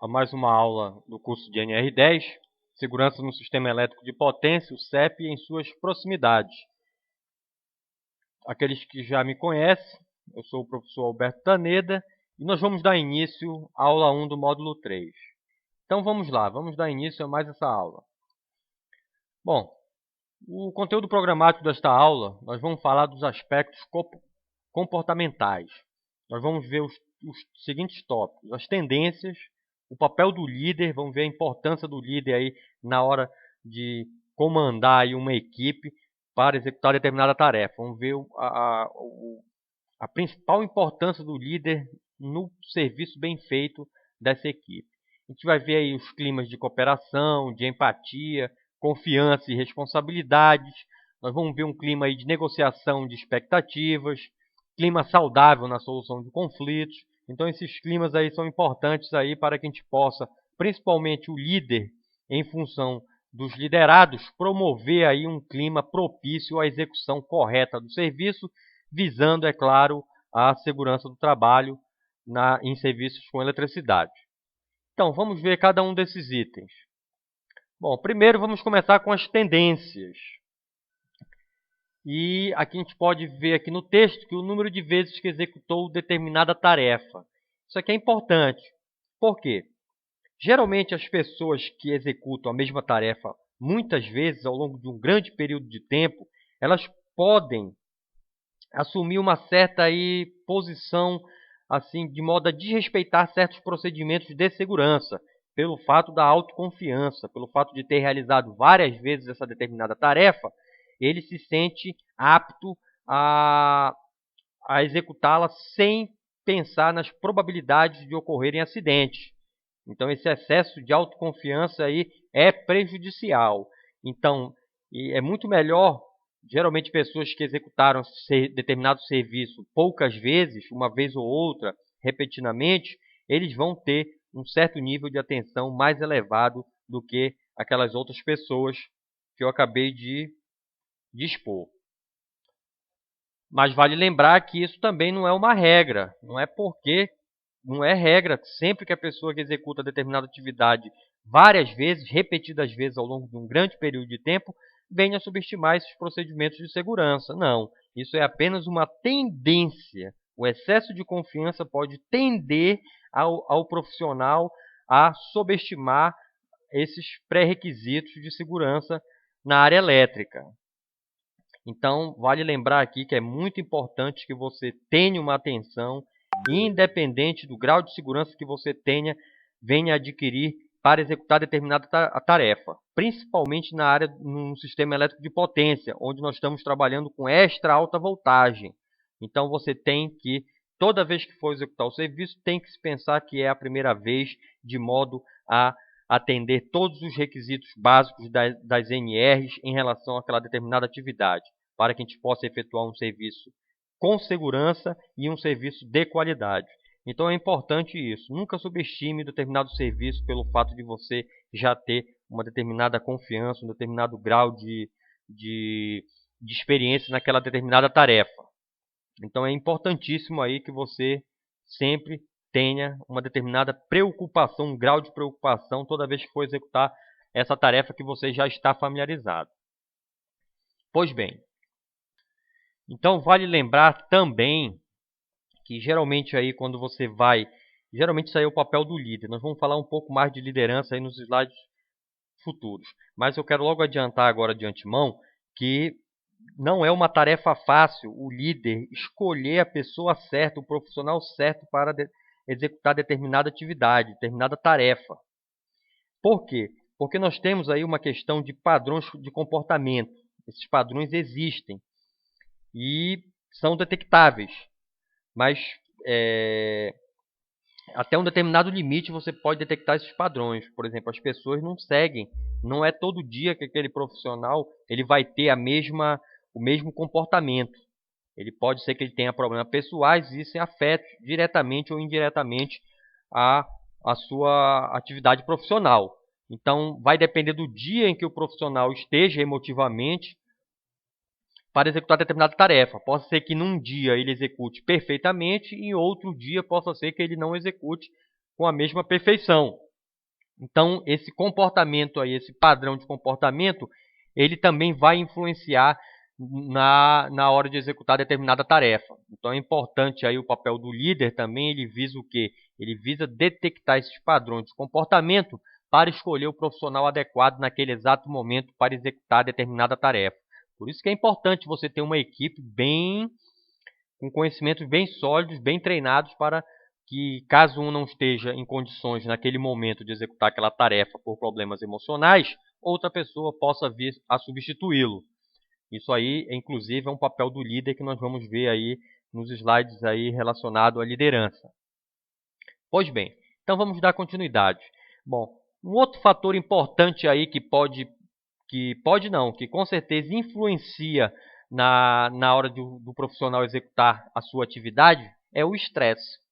a mais uma aula do curso de NR10, Segurança no Sistema Elétrico de Potência, o CEP, em suas proximidades. Aqueles que já me conhecem, eu sou o professor Alberto Taneda e nós vamos dar início à aula 1 do módulo 3. Então vamos lá, vamos dar início a mais essa aula. Bom, o conteúdo programático desta aula, nós vamos falar dos aspectos comportamentais. Nós vamos ver os seguintes tópicos: as tendências, o papel do líder, vamos ver a importância do líder aí na hora de comandar aí uma equipe para executar determinada tarefa. Vamos ver a principal importância do líder no serviço bem feito dessa equipe. A gente vai ver aí os climas de cooperação, de empatia, confiança e responsabilidades. Nós vamos ver um clima aí de negociação de expectativas, clima saudável na solução de conflitos. Então esses climas aí são importantes aí para que a gente possa, principalmente o líder, em função dos liderados, promover aí um clima propício à execução correta do serviço, visando, é claro, a segurança do trabalho em serviços com eletricidade. Então, vamos ver cada um desses itens. Bom, primeiro vamos começar com as tendências. E aqui a gente pode ver aqui no texto que o número de vezes que executou determinada tarefa. Isso aqui é importante. Por quê? Geralmente as pessoas que executam a mesma tarefa muitas vezes ao longo de um grande período de tempo, elas podem assumir uma certa aí, posição assim, de modo a desrespeitar certos procedimentos de segurança, pelo fato da autoconfiança, pelo fato de ter realizado várias vezes essa determinada tarefa, ele se sente apto a executá-la sem pensar nas probabilidades de ocorrerem acidentes. Então, esse excesso de autoconfiança aí é prejudicial. Então, é muito melhor, geralmente pessoas que executaram determinado serviço poucas vezes, uma vez ou outra, repetidamente, eles vão ter um certo nível de atenção mais elevado do que aquelas outras pessoas que eu acabei de expor. Mas vale lembrar que isso também não é uma regra. Não é regra sempre que a pessoa que executa determinada atividade várias vezes, repetidas vezes ao longo de um grande período de tempo, venha a subestimar esses procedimentos de segurança. Não, isso é apenas uma tendência. O excesso de confiança pode tender ao profissional a subestimar esses pré-requisitos de segurança na área elétrica. Então, vale lembrar aqui que é muito importante que você tenha uma atenção, independente do grau de segurança que você venha adquirir para executar determinada tarefa, principalmente na área no sistema elétrico de potência, onde nós estamos trabalhando com extra alta voltagem. Então, você tem que, toda vez que for executar o serviço, tem que se pensar que é a primeira vez, de modo a atender todos os requisitos básicos das NRs em relação àquela determinada atividade, para que a gente possa efetuar um serviço com segurança e um serviço de qualidade. Então é importante isso. Nunca subestime determinado serviço pelo fato de você já ter uma determinada confiança, um determinado grau de experiência naquela determinada tarefa. Então é importantíssimo aí que você sempre tenha uma determinada preocupação, um grau de preocupação toda vez que for executar essa tarefa que você já está familiarizado. Pois bem, então vale lembrar também que geralmente aí quando você geralmente isso aí é o papel do líder. Nós vamos falar um pouco mais de liderança aí nos slides futuros. Mas eu quero logo adiantar agora de antemão que não é uma tarefa fácil o líder escolher a pessoa certa, o profissional certo para executar determinada atividade, determinada tarefa. Por quê? Porque nós temos aí uma questão de padrões de comportamento. Esses padrões existem e são detectáveis, mas até um determinado limite você pode detectar esses padrões. Por exemplo, as pessoas não seguem, não é todo dia que aquele profissional ele vai ter o mesmo comportamento. Ele pode ser que ele tenha problemas pessoais e isso afete diretamente ou indiretamente a sua atividade profissional. Então, vai depender do dia em que o profissional esteja emotivamente para executar determinada tarefa. Pode ser que num dia ele execute perfeitamente e em outro dia possa ser que ele não execute com a mesma perfeição. Então, esse comportamento aí, esse padrão de comportamento, ele também vai influenciar na hora de executar determinada tarefa. Então, é importante aí o papel do líder também, ele visa o quê? Ele visa detectar esses padrões de comportamento para escolher o profissional adequado naquele exato momento para executar determinada tarefa. Por isso que é importante você ter uma equipe com conhecimentos bem sólidos, bem treinados para que, caso um não esteja em condições naquele momento de executar aquela tarefa por problemas emocionais, outra pessoa possa vir a substituí-lo. Isso aí, inclusive, é um papel do líder que nós vamos ver aí nos slides aí relacionado à liderança. Pois bem, então vamos dar continuidade. Bom, um outro fator importante aí que com certeza influencia na hora do profissional executar a sua atividade é o estresse.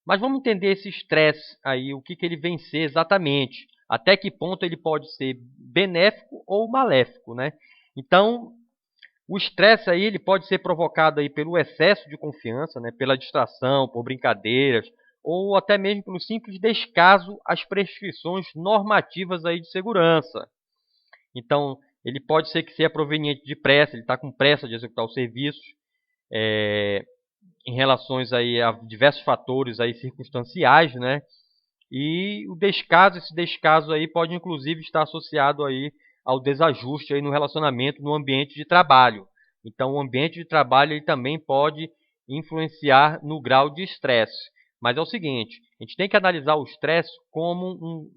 Mas vamos entender esse estresse aí, o que ele vem ser exatamente, até que ponto ele pode ser benéfico ou maléfico, né? Então, o estresse aí ele pode ser provocado aí pelo excesso de confiança, né? Pela distração, por brincadeiras, ou até mesmo pelo simples descaso às prescrições normativas aí de segurança. Então, ele pode ser que seja proveniente de pressa, ele está com pressa de executar o serviço, em relações aí a diversos fatores aí circunstanciais, né? E esse descaso aí pode inclusive estar associado aí ao desajuste aí no relacionamento no ambiente de trabalho. Então, o ambiente de trabalho ele também pode influenciar no grau de estresse. Mas é o seguinte, a gente tem que analisar o estresse como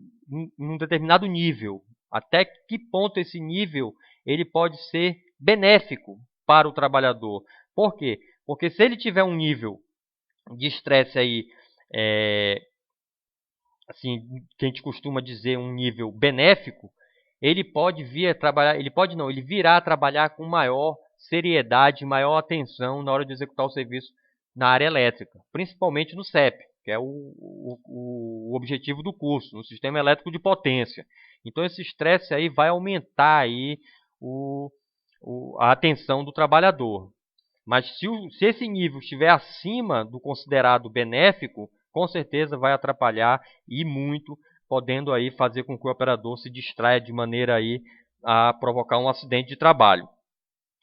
um determinado nível. Até que ponto esse nível ele pode ser benéfico para o trabalhador. Por quê? Porque se ele tiver um nível de estresse aí, assim, que a gente costuma dizer um nível benéfico, ele pode vir a trabalhar, ele virá a trabalhar com maior seriedade, maior atenção na hora de executar o serviço na área elétrica, principalmente no CEP, que é o objetivo do curso, no sistema elétrico de potência. Então esse estresse aí vai aumentar aí a atenção do trabalhador. Mas se esse nível estiver acima do considerado benéfico, com certeza vai atrapalhar e muito, podendo aí fazer com que o operador se distraia de maneira aí a provocar um acidente de trabalho.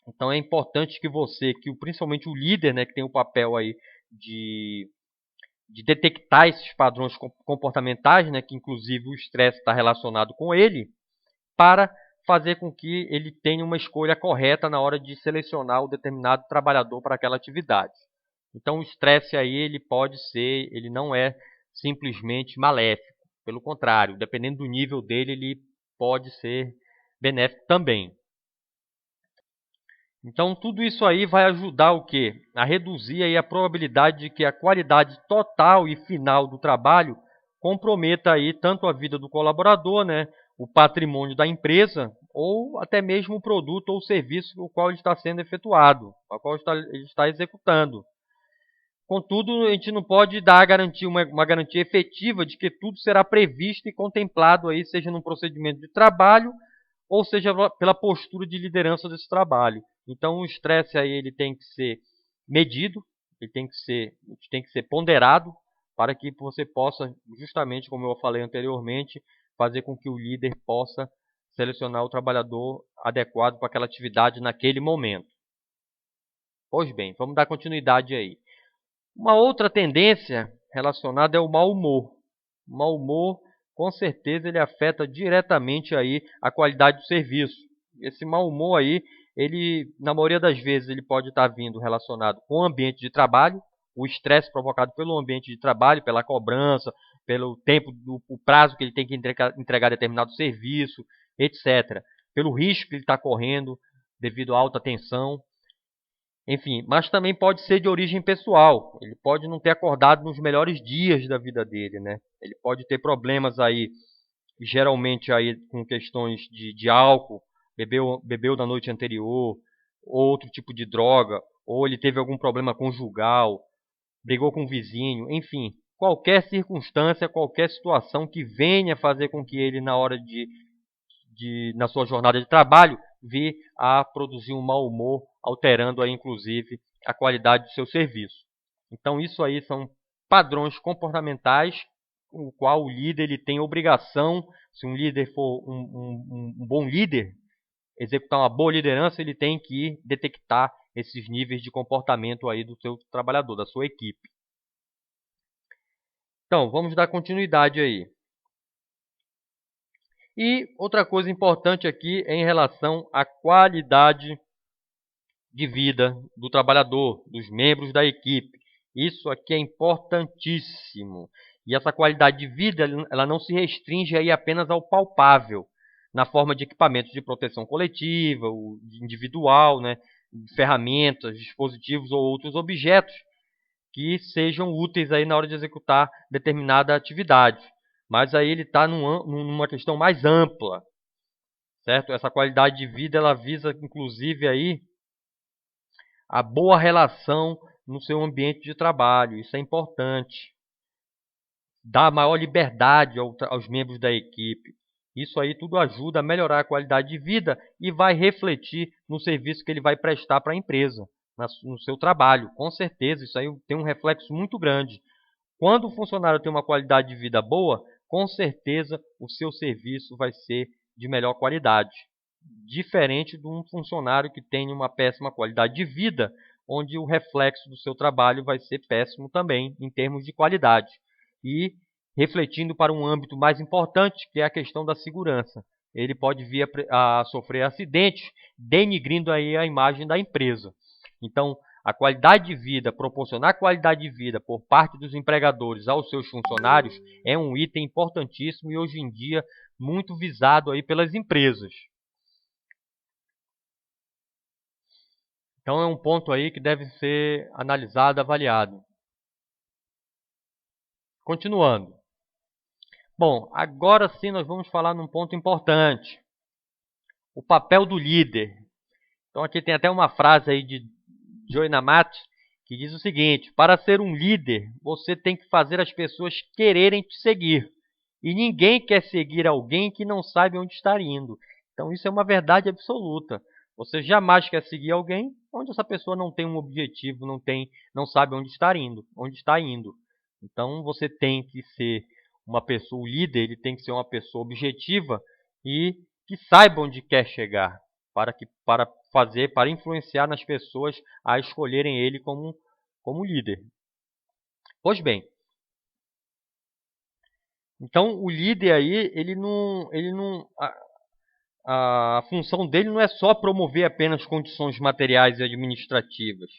Então é importante que principalmente o líder, né, que tem o papel aí de detectar esses padrões comportamentais, né, que inclusive o estresse está relacionado com ele, para fazer com que ele tenha uma escolha correta na hora de selecionar o determinado trabalhador para aquela atividade. Então o estresse aí ele não é simplesmente maléfico, pelo contrário, dependendo do nível dele, ele pode ser benéfico também. Então tudo isso aí vai ajudar o quê? A reduzir aí a probabilidade de que a qualidade total e final do trabalho comprometa aí tanto a vida do colaborador, né, o patrimônio da empresa, ou até mesmo o produto ou serviço o qual ele está sendo efetuado, o qual ele está executando. Contudo, a gente não pode dar uma garantia efetiva de que tudo será previsto e contemplado aí, seja num procedimento de trabalho ou seja pela postura de liderança desse trabalho. Então, o estresse aí ele tem que ser medido, ele tem que ser ponderado para que você possa, justamente como eu falei anteriormente, fazer com que o líder possa selecionar o trabalhador adequado para aquela atividade naquele momento. Pois bem, vamos dar continuidade aí. Uma outra tendência relacionada é o mau humor. O mau humor, com certeza, ele afeta diretamente aí a qualidade do serviço. Esse mau humor aí, ele, na maioria das vezes, ele pode estar vindo relacionado com o ambiente de trabalho, o estresse provocado pelo ambiente de trabalho, pela cobrança, pelo tempo, o prazo que ele tem que entregar determinado serviço, etc. Pelo risco que ele está correndo devido à alta tensão. Enfim, mas também pode ser de origem pessoal. Ele pode não ter acordado nos melhores dias da vida dele, né? Ele pode ter problemas aí, geralmente aí com questões de álcool, bebeu na noite anterior, outro tipo de droga, ou ele teve algum problema conjugal, brigou com o vizinho, enfim, qualquer circunstância, qualquer situação que venha fazer com que ele na hora na sua jornada de trabalho, vir a produzir um mau humor, alterando aí, inclusive, a qualidade do seu serviço. Então, isso aí são padrões comportamentais, o qual o líder ele tem obrigação, se um líder for um bom líder, executar uma boa liderança, ele tem que detectar esses níveis de comportamento aí do seu trabalhador, da sua equipe. Então, vamos dar continuidade aí. E outra coisa importante aqui é em relação à qualidade de vida do trabalhador, dos membros da equipe. Isso aqui é importantíssimo. E essa qualidade de vida, ela não se restringe aí apenas ao palpável, na forma de equipamentos de proteção coletiva, individual, né, ferramentas, dispositivos ou outros objetos que sejam úteis aí na hora de executar determinada atividade. Mas aí ele está numa questão mais ampla, certo? Essa qualidade de vida ela visa inclusive aí a boa relação no seu ambiente de trabalho. Isso é importante. Dar maior liberdade aos membros da equipe. Isso aí tudo ajuda a melhorar a qualidade de vida e vai refletir no serviço que ele vai prestar para a empresa, no seu trabalho. Com certeza, isso aí tem um reflexo muito grande. Quando o funcionário tem uma qualidade de vida boa, com certeza o seu serviço vai ser de melhor qualidade. Diferente de um funcionário que tem uma péssima qualidade de vida, onde o reflexo do seu trabalho vai ser péssimo também, em termos de qualidade. E refletindo para um âmbito mais importante, que é a questão da segurança. Ele pode vir a sofrer acidentes, denigrindo aí a imagem da empresa. Então, a qualidade de vida, proporcionar qualidade de vida por parte dos empregadores aos seus funcionários é um item importantíssimo e hoje em dia muito visado aí pelas empresas. Então é um ponto aí que deve ser analisado, avaliado. Continuando. Bom, agora sim nós vamos falar num ponto importante. O papel do líder. Então aqui tem até uma frase aí de Joe Namath que diz o seguinte: para ser um líder, você tem que fazer as pessoas quererem te seguir. E ninguém quer seguir alguém que não sabe onde está indo. Então isso é uma verdade absoluta. Você jamais quer seguir alguém onde essa pessoa não tem um objetivo, não sabe onde está indo. Então você tem que ser uma pessoa, o líder, ele tem que ser uma pessoa objetiva e que saiba onde quer chegar, para influenciar nas pessoas a escolherem ele como líder. Pois bem, então o líder aí, a função dele não é só promover apenas condições materiais e administrativas,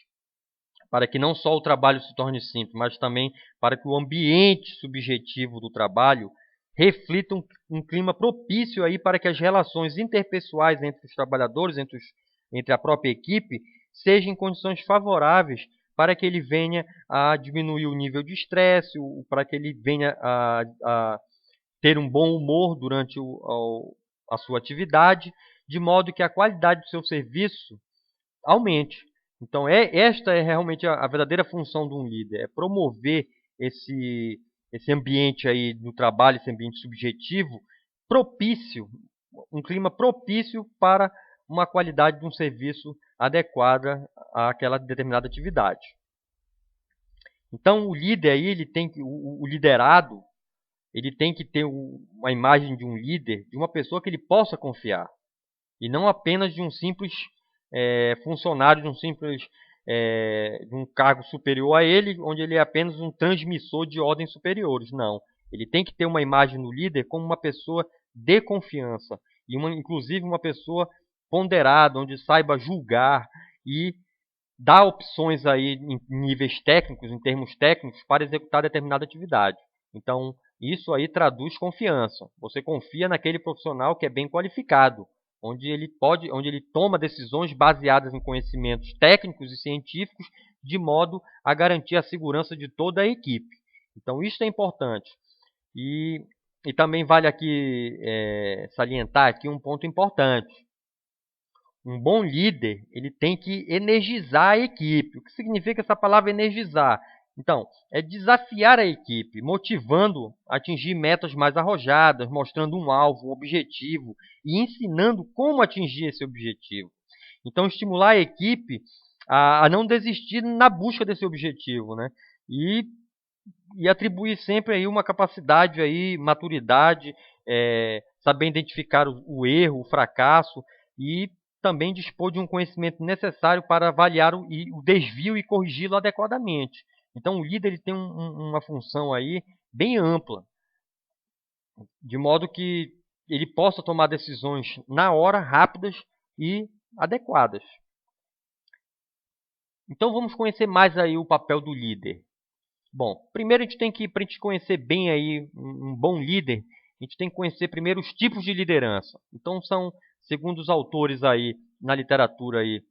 para que não só o trabalho se torne simples, mas também para que o ambiente subjetivo do trabalho reflita um clima propício aí para que as relações interpessoais entre os trabalhadores, entre a própria equipe, sejam em condições favoráveis para que ele venha a diminuir o nível de estresse, para que ele venha a ter um bom humor durante a sua atividade, de modo que a qualidade do seu serviço aumente. Então, esta é realmente a verdadeira função de um líder, é promover esse ambiente aí do trabalho, esse ambiente subjetivo, propício, um clima propício para uma qualidade de um serviço adequada àquela determinada atividade. Então, o líder aí, o liderado, ele tem que ter uma imagem de um líder, de uma pessoa que ele possa confiar, e não apenas de um simples funcionário, de um cargo superior a ele, onde ele é apenas um transmissor de ordens superiores. Não, ele tem que ter uma imagem do líder como uma pessoa de confiança, e inclusive uma pessoa ponderada, onde saiba julgar e dar opções aí em níveis técnicos, em termos técnicos, para executar determinada atividade. Então, isso aí traduz confiança. Você confia naquele profissional que é bem qualificado, onde ele toma decisões baseadas em conhecimentos técnicos e científicos, de modo a garantir a segurança de toda a equipe. Então, isso é importante. E também vale aqui salientar aqui um ponto importante. Um bom líder, ele tem que energizar a equipe. O que significa essa palavra energizar? Então, é desafiar a equipe, motivando a atingir metas mais arrojadas, mostrando um alvo, um objetivo e ensinando como atingir esse objetivo. Então, estimular a equipe a não desistir na busca desse objetivo, né? E e atribuir sempre aí uma capacidade aí, maturidade, saber identificar o erro, o fracasso e também dispor de um conhecimento necessário para avaliar o desvio e corrigi-lo adequadamente. Então, o líder ele tem uma função aí bem ampla, de modo que ele possa tomar decisões na hora, rápidas e adequadas. Então, vamos conhecer mais aí o papel do líder. Bom, primeiro a gente tem que, para a gente conhecer bem aí um bom líder, a gente tem que conhecer primeiro os tipos de liderança. Então, são, segundo os autores aí na literatura aí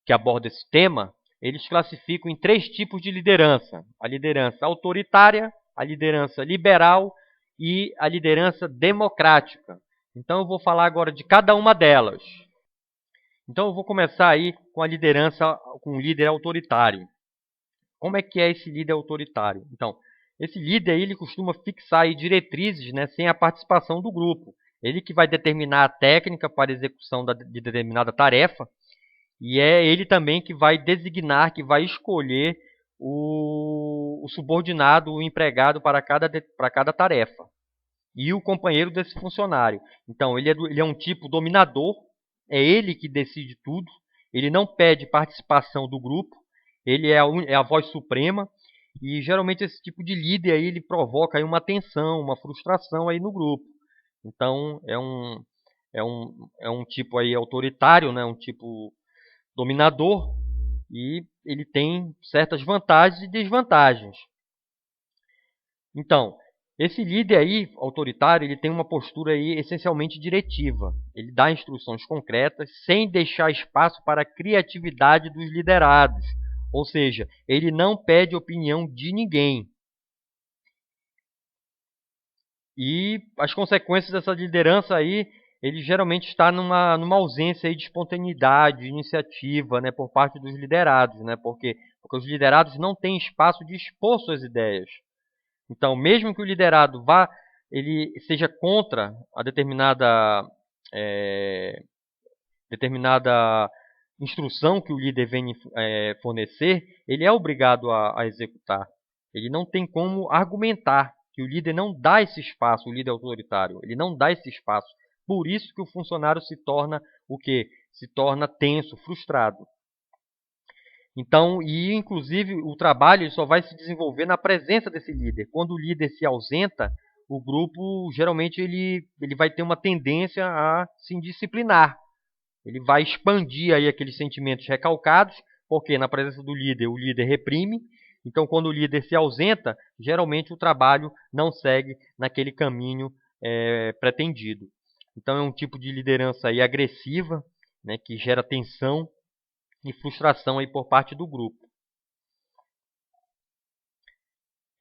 que aborda esse tema, eles classificam em 3 tipos de liderança: a liderança autoritária, a liderança liberal e a liderança democrática. Então, eu vou falar agora de cada uma delas. Então, eu vou começar aí com a liderança, com o líder autoritário. Como é que é esse líder autoritário? Então, esse líder aí, ele costuma fixar aí diretrizes, né, sem a participação do grupo. Ele que vai determinar a técnica para a execução de determinada tarefa, e é ele também que vai designar, que vai escolher o subordinado, o empregado para cada tarefa, e o companheiro desse funcionário. Então, ele é um tipo dominador, é ele que decide tudo, ele não pede participação do grupo, ele é a voz suprema, e geralmente esse tipo de líder aí, ele provoca aí uma tensão, uma frustração aí no grupo. Então, é um tipo aí autoritário, né? Um tipo dominador, e ele tem certas vantagens e desvantagens. Então, esse líder aí, autoritário, ele tem uma postura aí essencialmente diretiva. Ele dá instruções concretas sem deixar espaço para a criatividade dos liderados. Ou seja, ele não pede opinião de ninguém. E as consequências dessa liderança aí, ele geralmente está numa ausência aí de espontaneidade, de iniciativa, né, por parte dos liderados, né, porque os liderados não têm espaço de expor suas ideias. Então, mesmo que o liderado ele seja contra a determinada instrução que o líder vem fornecer, ele é obrigado a executar. Ele não tem como argumentar que o líder não dá esse espaço, o líder autoritário, ele não dá esse espaço. Por isso que o funcionário se torna o quê? Se torna tenso, frustrado. Então, e inclusive o trabalho só vai se desenvolver na presença desse líder. Quando o líder se ausenta, o grupo geralmente ele vai ter uma tendência a se indisciplinar. Ele vai expandir aí aqueles sentimentos recalcados, porque na presença do líder, o líder reprime. Então, quando o líder se ausenta, geralmente o trabalho não segue naquele caminho pretendido. Então, é um tipo de liderança aí agressiva, né, que gera tensão e frustração aí por parte do grupo.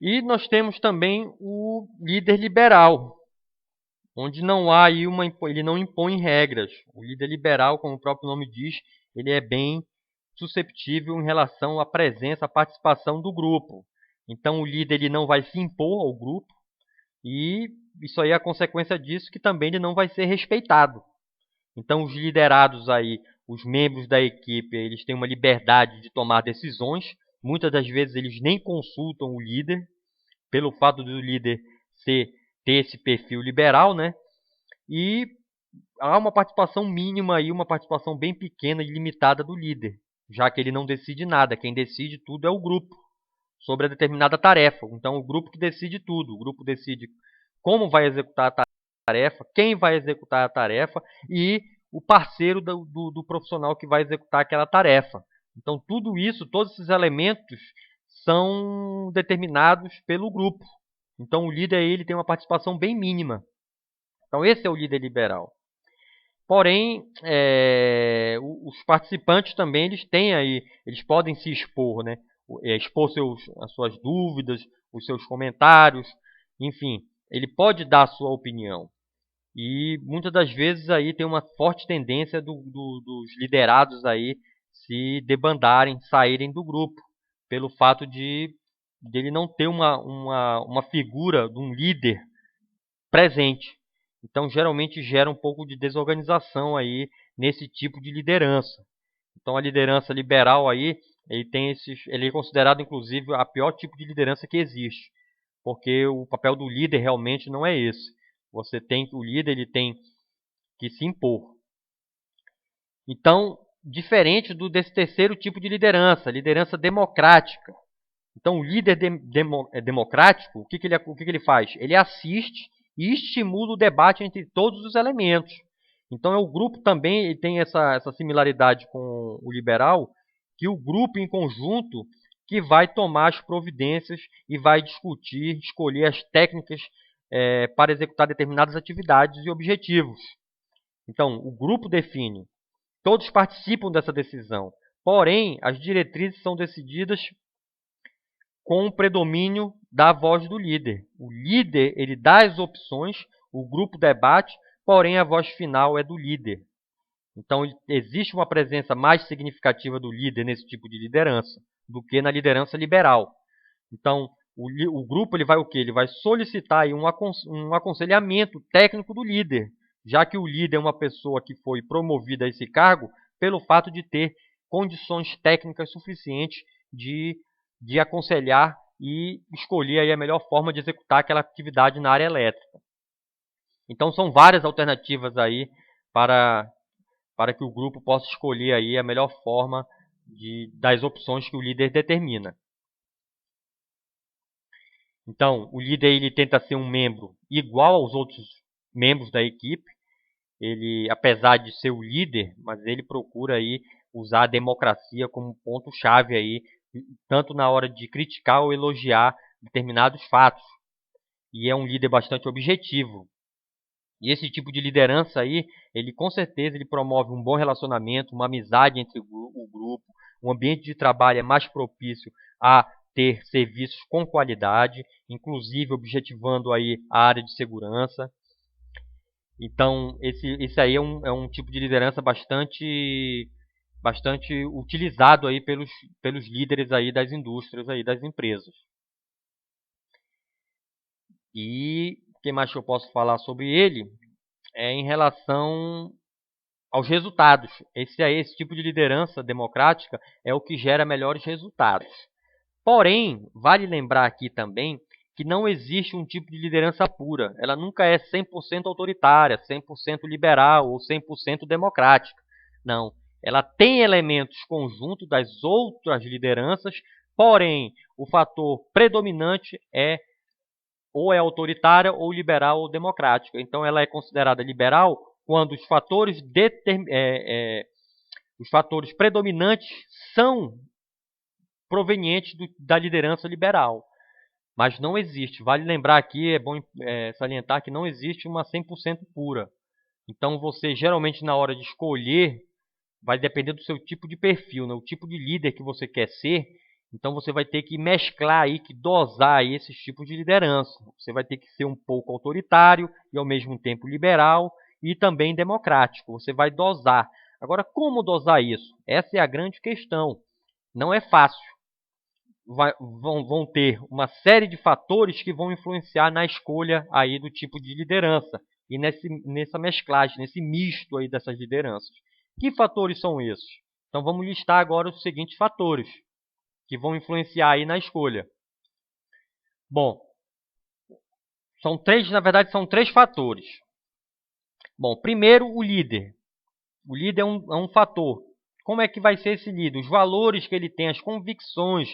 E nós temos também o líder liberal, onde não há aí ele não impõe regras. O líder liberal, como o próprio nome diz, ele é bem susceptível em relação à presença, à participação do grupo. Então o líder ele não vai se impor ao grupo, e isso aí é a consequência disso, que também ele não vai ser respeitado. Então os liderados aí, os membros da equipe, eles têm uma liberdade de tomar decisões. Muitas das vezes eles nem consultam o líder, pelo fato do líder ter esse perfil liberal, né? E há uma participação mínima aí, uma participação bem pequena e limitada do líder, já que ele não decide nada. Quem decide tudo é o grupo sobre a determinada tarefa. Então, o grupo que decide tudo. O grupo decide como vai executar a tarefa, quem vai executar a tarefa e o parceiro do profissional que vai executar aquela tarefa. Então, tudo isso, todos esses elementos são determinados pelo grupo. Então, o líder ele tem uma participação bem mínima. Então, esse é o líder liberal. Porém, os participantes também eles podem se expor, né? Expor as suas dúvidas, os seus comentários, enfim, ele pode dar a sua opinião. E muitas das vezes aí tem uma forte tendência dos liderados aí se debandarem, saírem do grupo, pelo fato de ele não ter uma figura de um líder presente. Então, geralmente gera um pouco de desorganização aí nesse tipo de liderança. Então, a liderança liberal aí, ele é considerado, inclusive, a pior tipo de liderança que existe, porque o papel do líder realmente não é esse. O líder ele tem que se impor. Então, diferente desse terceiro tipo de liderança, liderança democrática. Então, o líder democrático, o que ele faz? Ele assiste e estimula o debate entre todos os elementos. Então, o grupo também ele tem essa similaridade com o liberal, que o grupo em conjunto que vai tomar as providências e vai discutir, escolher as técnicas para executar determinadas atividades e objetivos. Então, o grupo define. Todos participam dessa decisão. Porém, as diretrizes são decididas com o predomínio da voz do líder. O líder ele dá as opções, o grupo debate, porém a voz final é do líder. Então existe uma presença mais significativa do líder nesse tipo de liderança do que na liderança liberal. Então o grupo ele vai o quê? Ele vai solicitar aí um aconselhamento técnico do líder, já que o líder é uma pessoa que foi promovida a esse cargo pelo fato de ter condições técnicas suficientes de aconselhar e escolher aí a melhor forma de executar aquela atividade na área elétrica. Então são várias alternativas aí para que o grupo possa escolher aí a melhor forma das opções que o líder determina. Então, o líder ele tenta ser um membro igual aos outros membros da equipe. Ele, apesar de ser o líder, mas ele procura aí usar a democracia como ponto-chave aí, tanto na hora de criticar ou elogiar determinados fatos. E é um líder bastante objetivo. E esse tipo de liderança aí, ele com certeza ele promove um bom relacionamento, uma amizade entre o grupo, um ambiente de trabalho é mais propício a ter serviços com qualidade, inclusive objetivando aí a área de segurança. Então, esse aí é um tipo de liderança bastante utilizado aí pelos líderes aí das indústrias, aí das empresas. E o que mais que eu posso falar sobre ele é em relação aos resultados. Esse tipo de liderança democrática é o que gera melhores resultados. Porém, vale lembrar aqui também que não existe um tipo de liderança pura. Ela nunca é 100% autoritária, 100% liberal ou 100% democrática. Não. Ela tem elementos conjuntos das outras lideranças, porém, o fator predominante é ou é autoritária ou liberal ou democrática. Então, ela é considerada liberal quando os fatores predominantes são provenientes da liderança liberal. Mas não existe. Vale lembrar aqui, é bom salientar que não existe uma 100% pura. Então, você geralmente na hora de escolher, vai depender do seu tipo de perfil, né? O tipo de líder que você quer ser. Então, você vai ter que mesclar aí, que dosar aí esses tipos de liderança. Você vai ter que ser um pouco autoritário e ao mesmo tempo liberal e também democrático. Você vai dosar. Agora, como dosar isso? Essa é a grande questão. Não é fácil. Vão ter uma série de fatores que vão influenciar na escolha aí do tipo de liderança e nessa mesclagem, nesse misto aí dessas lideranças. Que fatores são esses? Então vamos listar agora os seguintes fatores que vão influenciar aí na escolha. Bom, na verdade são três fatores. Bom, primeiro o líder. O líder é um fator. Como é que vai ser esse líder? Os valores que ele tem, as convicções,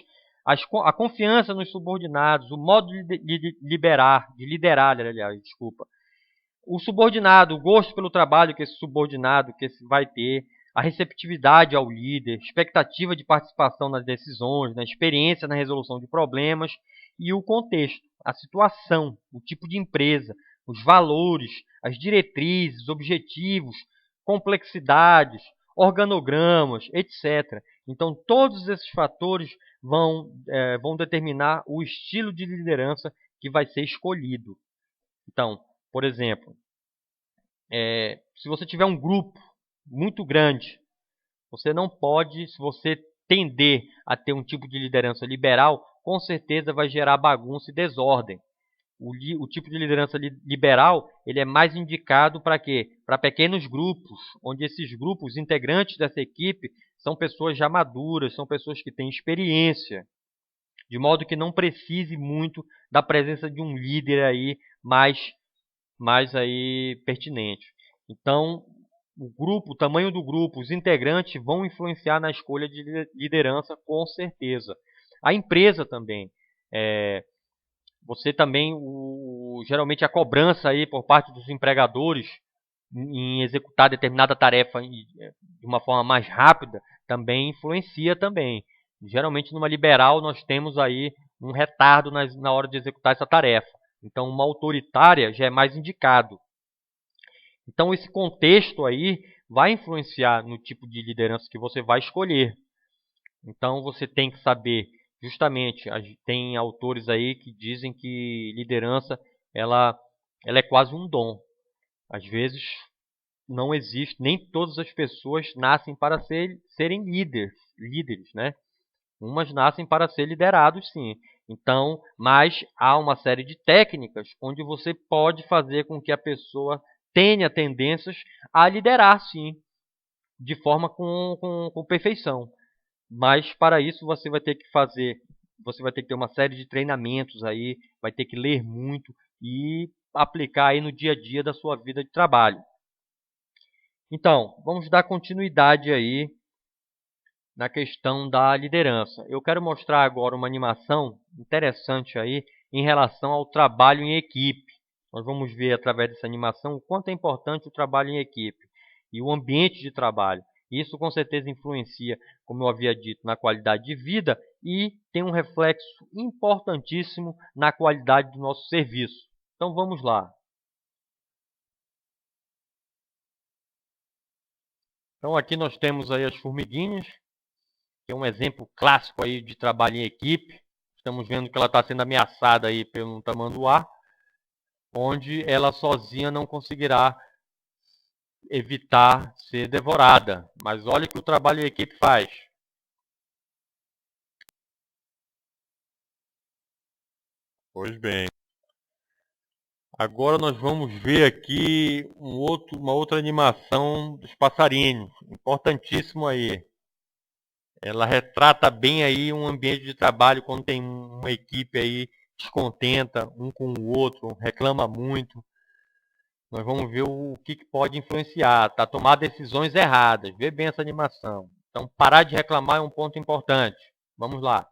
a confiança nos subordinados, o modo de liderar, aliás, desculpa. O subordinado, o gosto pelo trabalho que esse subordinado vai ter, a receptividade ao líder, expectativa de participação nas decisões, na experiência na resolução de problemas e o contexto, a situação, o tipo de empresa, os valores, as diretrizes, objetivos, complexidades, organogramas, etc. Então, todos esses fatores vão determinar o estilo de liderança que vai ser escolhido. Então, por exemplo, se você tiver um grupo muito grande, você não pode, se você tender a ter um tipo de liderança liberal, com certeza vai gerar bagunça e desordem. O tipo de liderança liberal ele é mais indicado para quê? Para pequenos grupos, onde esses grupos, integrantes dessa equipe, são pessoas já maduras, são pessoas que têm experiência, de modo que não precise muito da presença de um líder aí mais aí pertinente. Então, o tamanho do grupo, os integrantes vão influenciar na escolha de liderança, com certeza. A empresa também. Você também, geralmente a cobrança aí por parte dos empregadores em executar determinada tarefa de uma forma mais rápida também influencia também. Geralmente numa liberal nós temos aí um retardo na hora de executar essa tarefa. Então uma autoritária já é mais indicado. Então esse contexto aí vai influenciar no tipo de liderança que você vai escolher. Então você tem que saber, justamente, tem autores aí que dizem que liderança ela é quase um dom. Às vezes não existe, nem todas as pessoas nascem para serem líderes, né? Umas nascem para ser liderados, sim. Então, mas há uma série de técnicas onde você pode fazer com que a pessoa tenha tendências a liderar, sim, de forma com perfeição. Mas para isso você vai ter que ter uma série de treinamentos aí, vai ter que ler muito e aplicar aí no dia a dia da sua vida de trabalho. Então, vamos dar continuidade aí na questão da liderança. Eu quero mostrar agora uma animação interessante aí em relação ao trabalho em equipe. Nós vamos ver através dessa animação o quanto é importante o trabalho em equipe e o ambiente de trabalho. Isso com certeza influencia, como eu havia dito, na qualidade de vida e tem um reflexo importantíssimo na qualidade do nosso serviço. Então vamos lá. Então aqui nós temos aí as formiguinhas, que é um exemplo clássico aí de trabalho em equipe. Estamos vendo que ela está sendo ameaçada aí pelo tamanduá, onde ela sozinha não conseguirá evitar ser devorada. Mas olha o que o trabalho em equipe faz. Pois bem. Agora nós vamos ver aqui uma outra animação dos passarinhos. Importantíssimo aí. Ela retrata bem aí um ambiente de trabalho quando tem uma equipe aí descontenta um com o outro, reclama muito. Nós vamos ver o que pode influenciar, tá? Tomar decisões erradas. Vê bem essa animação. Então, parar de reclamar é um ponto importante. Vamos lá.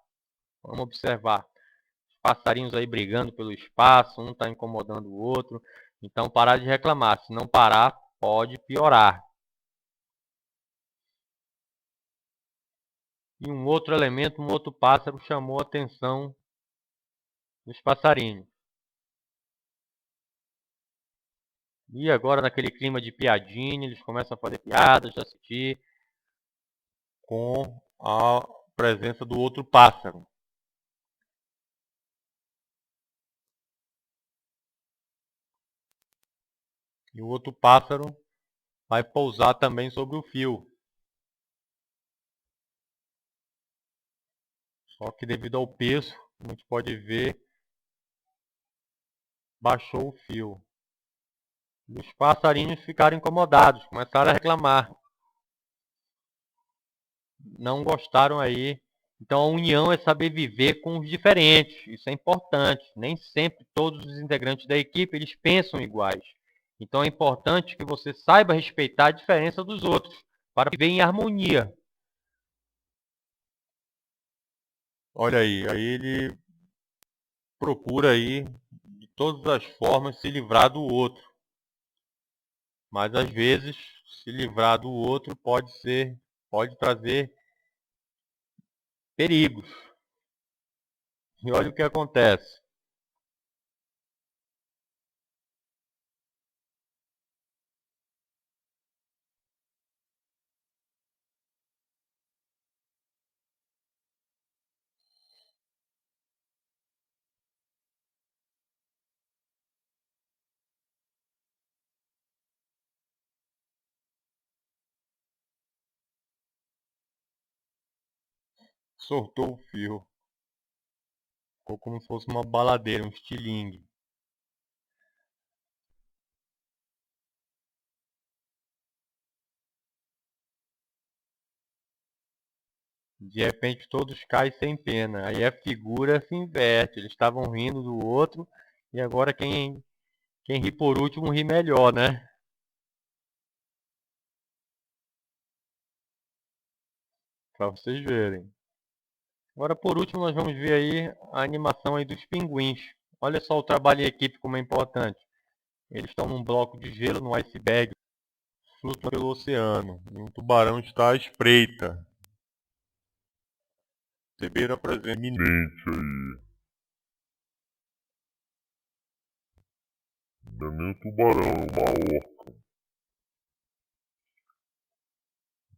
Vamos observar. Os passarinhos aí brigando pelo espaço, um está incomodando o outro. Então, parar de reclamar. Se não parar, pode piorar. E um outro elemento, um outro pássaro chamou a atenção dos passarinhos. E agora, naquele clima de piadinha, eles começam a fazer piadas, a assistir com a presença do outro pássaro. E o outro pássaro vai pousar também sobre o fio. Só que devido ao peso, como a gente pode ver, baixou o fio. E os passarinhos ficaram incomodados, começaram a reclamar. Não gostaram aí. Então a união é saber viver com os diferentes. Isso é importante. Nem sempre todos os integrantes da equipe eles pensam iguais. Então é importante que você saiba respeitar a diferença dos outros para viver em harmonia. Olha aí ele procura aí de todas as formas se livrar do outro. Mas às vezes se livrar do outro pode trazer perigos. E olha o que acontece. Soltou o fio. Ficou como se fosse uma baladeira, um estilingue. De repente todos caem sem pena. Aí a figura se inverte. Eles estavam rindo do outro e agora quem ri por último ri melhor, né? Para vocês verem. Agora por último nós vamos ver aí a animação aí dos pinguins. Olha só o trabalho em equipe como é importante. Eles estão num bloco de gelo, no iceberg, flutuando pelo oceano. E um tubarão está à espreita. Perceberam a presença iminente aí. Não é nem um tubarão, é uma orca.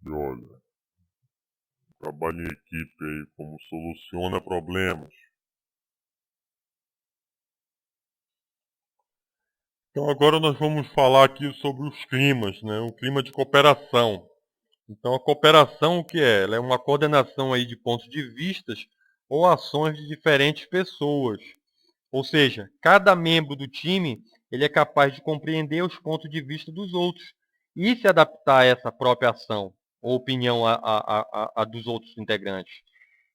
E olha, trabalho em equipe aí, como soluciona problemas. Então agora nós vamos falar aqui sobre os climas, né? Um clima de cooperação. Então a cooperação o que é? Ela é uma coordenação aí de pontos de vistas ou ações de diferentes pessoas. Ou seja, cada membro do time ele é capaz de compreender os pontos de vista dos outros e se adaptar a essa própria ação ou opinião a dos outros integrantes.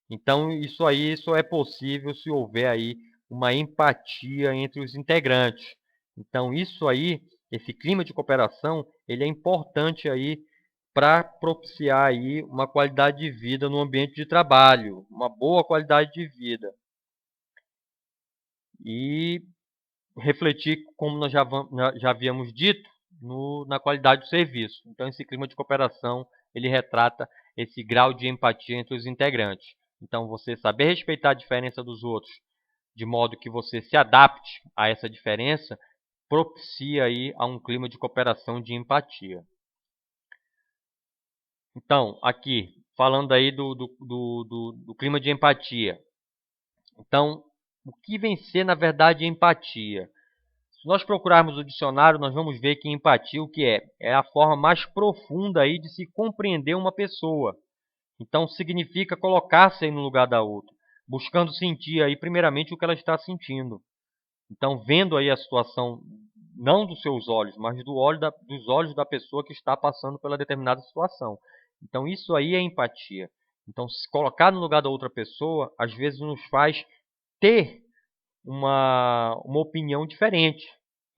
Então isso aí só é possível se houver aí uma empatia entre os integrantes. Então isso aí, esse clima de cooperação, ele é importante aí para propiciar aí uma qualidade de vida no ambiente de trabalho, uma boa qualidade de vida. E refletir, como nós já havíamos dito, na qualidade do serviço. Então, esse clima de cooperação, ele retrata esse grau de empatia entre os integrantes. Então, você saber respeitar a diferença dos outros, de modo que você se adapte a essa diferença, propicia aí a um clima de cooperação, de empatia. Então, aqui, falando aí do clima de empatia. Então, o que vem ser, na verdade, empatia? Se nós procurarmos o dicionário, nós vamos ver que empatia o que é? É a forma mais profunda aí de se compreender uma pessoa. Então, significa colocar-se no lugar da outra, buscando sentir aí primeiramente o que ela está sentindo. Então, vendo aí a situação não dos seus olhos, mas dos olhos da pessoa que está passando pela determinada situação. Então, isso aí é empatia. Então, se colocar no lugar da outra pessoa, às vezes nos faz ter uma opinião diferente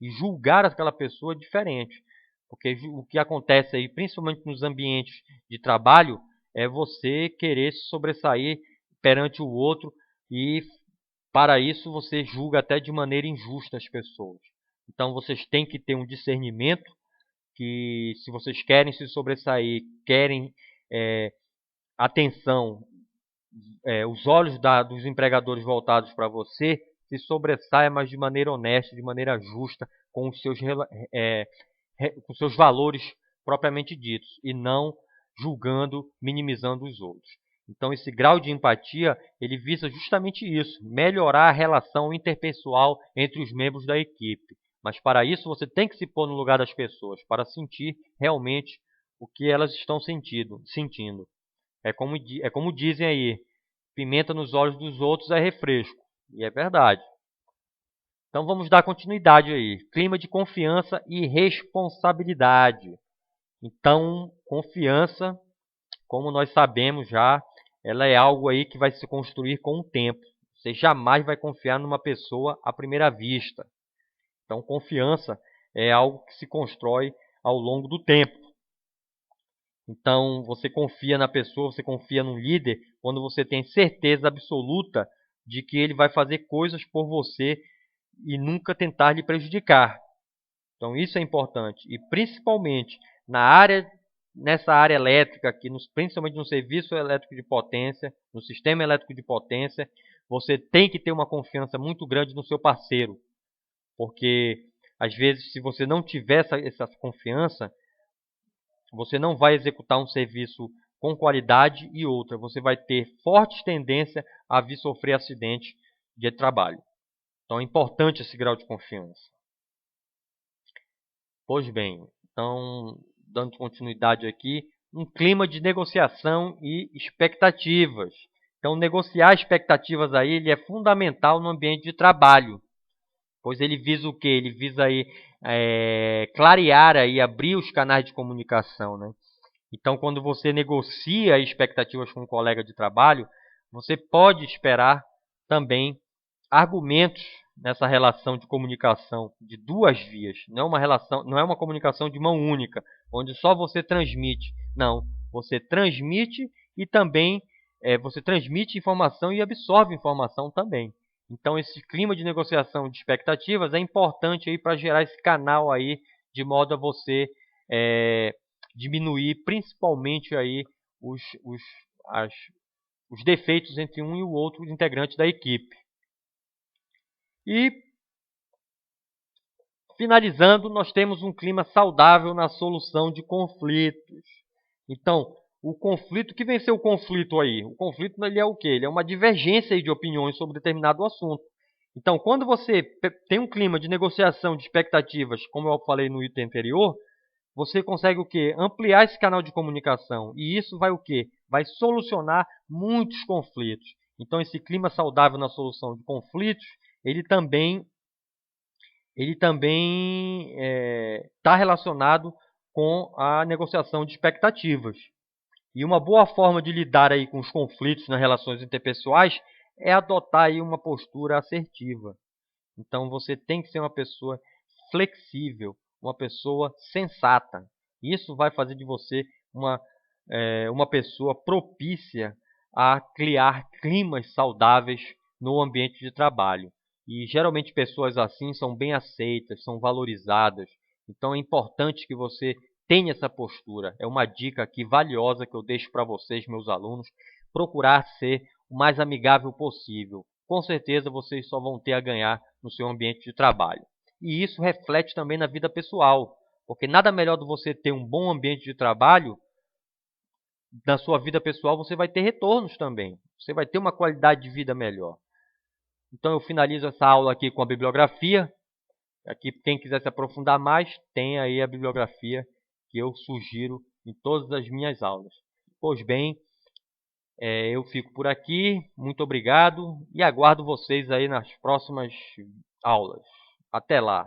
e julgar aquela pessoa diferente. Porque o que acontece aí, principalmente nos ambientes de trabalho, é você querer se sobressair perante o outro e, para isso, você julga até de maneira injusta as pessoas. Então, vocês têm que ter um discernimento que, se vocês querem se sobressair, querem atenção, os olhos dos empregadores voltados para você, se sobressaia, mas de maneira honesta, de maneira justa, com os seus valores propriamente ditos, e não julgando, minimizando os outros. Então, esse grau de empatia, ele visa justamente isso, melhorar a relação interpessoal entre os membros da equipe. Mas para isso, você tem que se pôr no lugar das pessoas, para sentir realmente o que elas estão sentindo. É como dizem aí, pimenta nos olhos dos outros é refresco. E é verdade. Então vamos dar continuidade aí. Clima de confiança e responsabilidade. Então, confiança, como nós sabemos já, ela é algo aí que vai se construir com o tempo. Você jamais vai confiar numa pessoa à primeira vista. Então, confiança é algo que se constrói ao longo do tempo. Então, você confia na pessoa, você confia no líder, quando você tem certeza absoluta de que ele vai fazer coisas por você e nunca tentar lhe prejudicar. Então, isso é importante. E, principalmente, nessa área elétrica, aqui, principalmente no serviço elétrico de potência, no sistema elétrico de potência, você tem que ter uma confiança muito grande no seu parceiro. Porque, às vezes, se você não tiver essa confiança, você não vai executar um serviço com qualidade e outra, você vai ter forte tendência a vir sofrer acidente de trabalho. Então é importante esse grau de confiança. Pois bem, então, dando continuidade aqui, um clima de negociação e expectativas. Então, negociar expectativas aí, ele é fundamental no ambiente de trabalho, pois ele visa o quê? Ele visa aí, clarear aí, abrir os canais de comunicação, né? Então, quando você negocia expectativas com um colega de trabalho, você pode esperar também argumentos nessa relação de comunicação de duas vias. Não é uma comunicação de mão única, onde só você transmite. Não, você transmite e também você transmite informação e absorve informação também. Então, esse clima de negociação de expectativas é importante aí para gerar esse canal aí, de modo a você diminuir principalmente aí as, os defeitos entre um e o outro integrante da equipe. E, finalizando, nós temos um clima saudável na solução de conflitos. Então, o conflito, que venceu o conflito aí? O conflito ele é o quê? Ele é uma divergência de opiniões sobre determinado assunto. Então, quando você tem um clima de negociação de expectativas, como eu falei no item anterior, você consegue o quê? Ampliar esse canal de comunicação. E isso vai o quê? Vai solucionar muitos conflitos. Então, esse clima saudável na solução de conflitos, ele também está relacionado com a negociação de expectativas. E uma boa forma de lidar aí com os conflitos nas relações interpessoais é adotar aí uma postura assertiva. Então você tem que ser uma pessoa flexível, uma pessoa sensata. Isso vai fazer de você uma pessoa propícia a criar climas saudáveis no ambiente de trabalho. E geralmente pessoas assim são bem aceitas, são valorizadas. Então é importante que você tenha essa postura. É uma dica aqui valiosa que eu deixo para vocês, meus alunos, procurar ser o mais amigável possível. Com certeza vocês só vão ter a ganhar no seu ambiente de trabalho. E isso reflete também na vida pessoal, porque nada melhor do que você ter um bom ambiente de trabalho. Na sua vida pessoal você vai ter retornos também. Você vai ter uma qualidade de vida melhor. Então eu finalizo essa aula aqui com a bibliografia. Aqui, quem quiser se aprofundar mais, tem aí a bibliografia que eu sugiro em todas as minhas aulas. Pois bem, eu fico por aqui. Muito obrigado e aguardo vocês aí nas próximas aulas. Até lá!